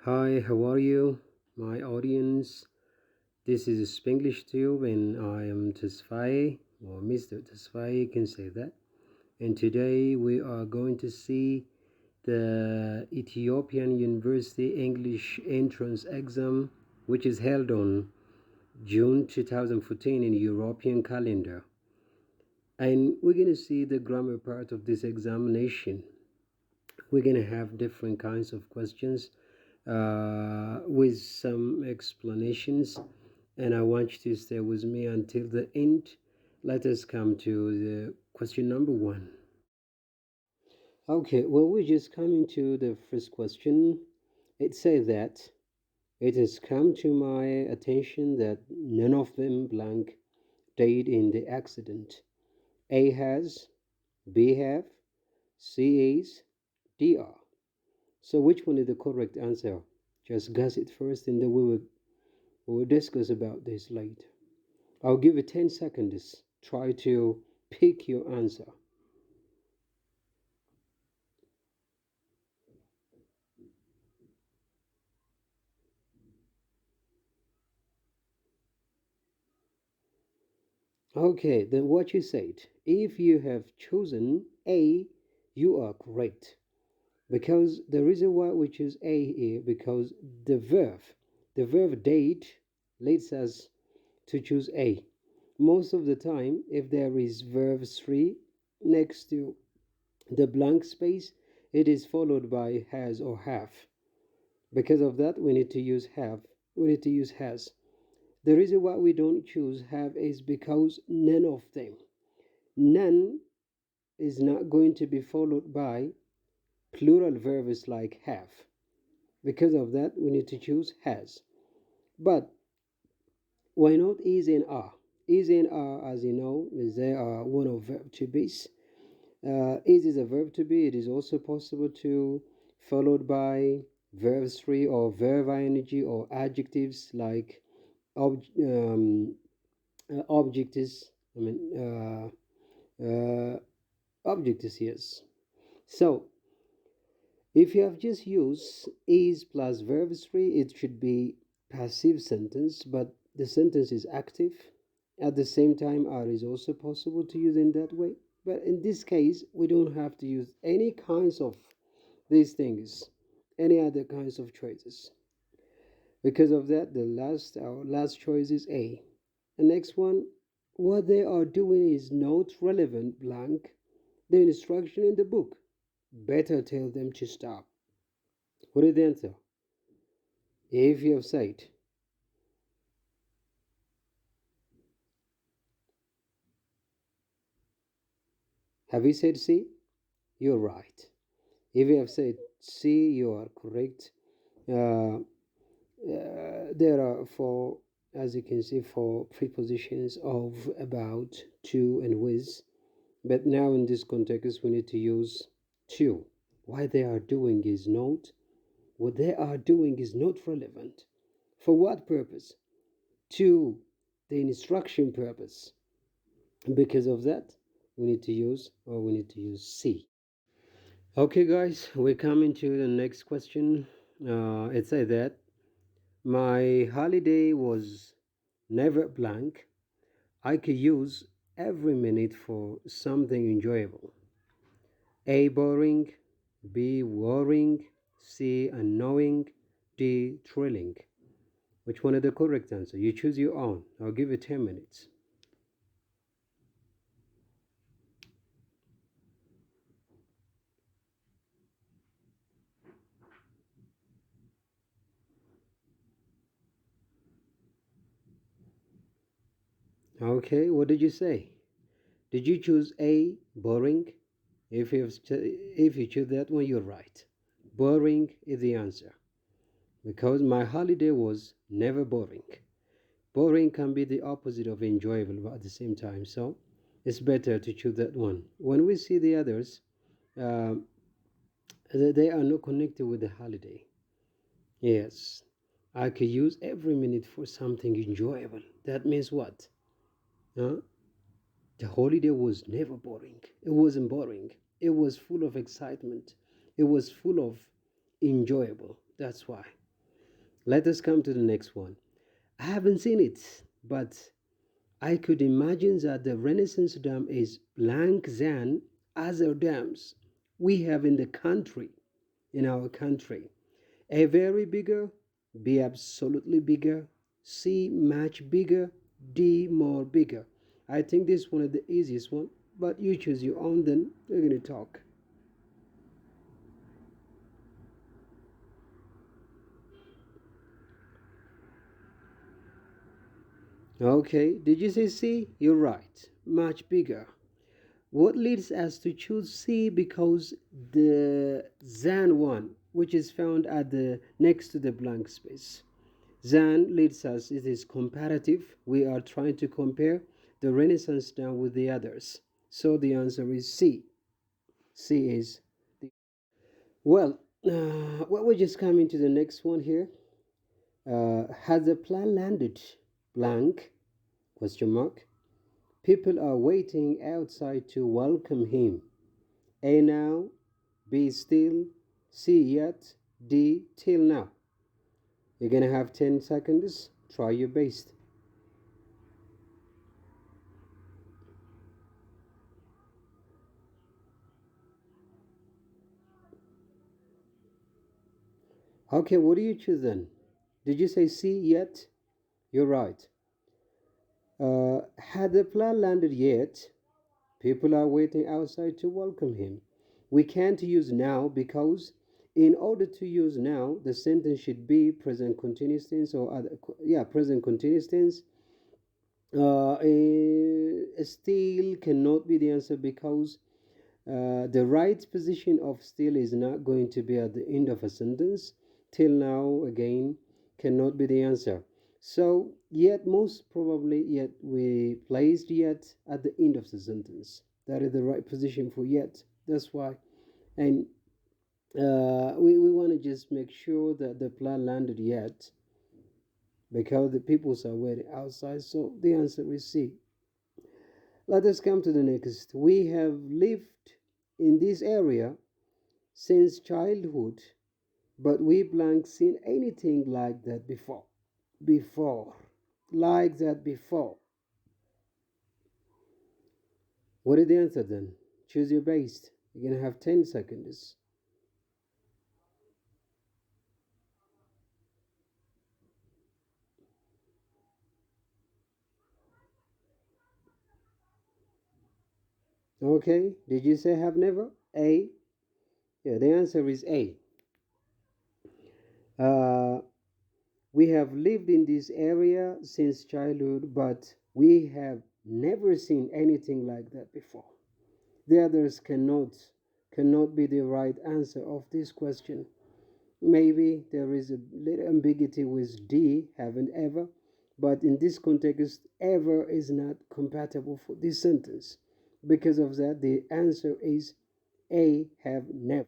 Hi, how are you, my audience? This is espinglish Tube, and I am Tesfaye, or Mr. Tesfaye, you can say that. And today we are going to see the Ethiopian University English Entrance Exam, which is held on June 2014 in European calendar. And we're going to see the grammar part of this examination. We're going to have different kinds of questions with some explanations, and I want you to stay with me until the end. Let us come to the question number one. Okay, well, we're just coming to the first question. It says that it has come to my attention that none of them blank died in the accident. A has, B have, C is, D are. So which one is the correct answer? Just guess it first, and then we'll discuss about this later. I'll give it 10 seconds. Try to pick your answer. Okay, then what you said. If you have chosen A, you are correct. Because the reason why we choose A here, because the verb date leads us to choose A. Most of the time, if there is verb 3 next to the blank space, it is followed by has or have. Because of that, we need to use have. We need to use has. The reason why we don't choose have is because none of them. None is not going to be followed by plural verbs like have. Because of that, we need to choose has. But why not is and are? Is and are, as you know, is they are one of verb to be's. Is a verb to be. It is also possible to followed by verb 3 or verb ing or adjectives like objects. I mean, objects, yes. So, if you have just used is plus verb 3, it should be passive sentence, but the sentence is active. At the same time, are is also possible to use in that way. But in this case, we don't have to use any kinds of these things, any other kinds of choices. Because of that, our last choice is A. The next one, what they are doing is not relevant blank the instruction in the book. Better tell them to stop. What is the answer? If you have said, have you said C? You're right. If you have said C, you are correct. There are four, as you can see, four prepositions of about, to, and with. But now in this context, we need to use to. What they are doing is not. What they are doing is not relevant. For what purpose? To the instruction purpose. Because of that, we need to use C. Okay, guys, we're coming to the next question. It says that my holiday was never blank. I could use every minute for something enjoyable. A. Boring. B. Worrying. C. Unknowing. D. Thrilling. Which one is the correct answer? You choose your own. I'll give you 10 minutes. Okay, what did you say? Did you choose A. Boring? If you choose that one, you're right. Boring is the answer. Because my holiday was never boring. Boring can be the opposite of enjoyable but at the same time. So it's better to choose that one. When we see the others, um, they are not connected with the holiday. Yes, I could use every minute for something enjoyable. That means what? Huh? The holiday was never boring. It wasn't boring. It was full of excitement. It was full of enjoyable. That's why. Let us come to the next one. I haven't seen it, but I could imagine that the Renaissance Dam is blank than other dams we have in the country, in our country. A very bigger, B absolutely bigger, C much bigger, D more bigger. I think this one is the easiest one, but you choose your own, then we're going to talk. Okay, did you say C? You're right, much bigger. What leads us to choose C? Because the than one, which is found at the next to the blank space. Than leads us, it is comparative. We are trying to compare the Renaissance dam with the others. So the answer is C. C is the. Well, we're just coming to the next one here. Has the plan landed? Blank? Question mark. People are waiting outside to welcome him. A now, B still, C yet, D till now. You're gonna have 10 seconds. Try your best. Okay, what do you choose then? Did you say C yet? You're right. Had the plan landed yet? People are waiting outside to welcome him. We can't use now because in order to use now, the sentence should be present continuous tense or other, yeah, present continuous tense. Still cannot be the answer because the right position of still is not going to be at the end of a sentence. Till now, again, cannot be the answer. So, yet, most probably, yet, we placed yet at the end of the sentence. That is the right position for yet. That's why. And we want to just make sure that the plan landed yet because the peoples are waiting outside. So, the answer is C. Let us come to the next. We have lived in this area since childhood, but we blank seen anything like that before. Before. Like that before. What is the answer then? Choose your base. You're gonna have 10 seconds. Okay, did you say have never? A. Yeah, the answer is A. Uh, we have lived in this area since childhood, but we have never seen anything like that before. The others cannot be the right answer of this question. Maybe there is a little ambiguity with D, haven't ever, but in this context, ever is not compatible for this sentence. Because of that, the answer is A, have never.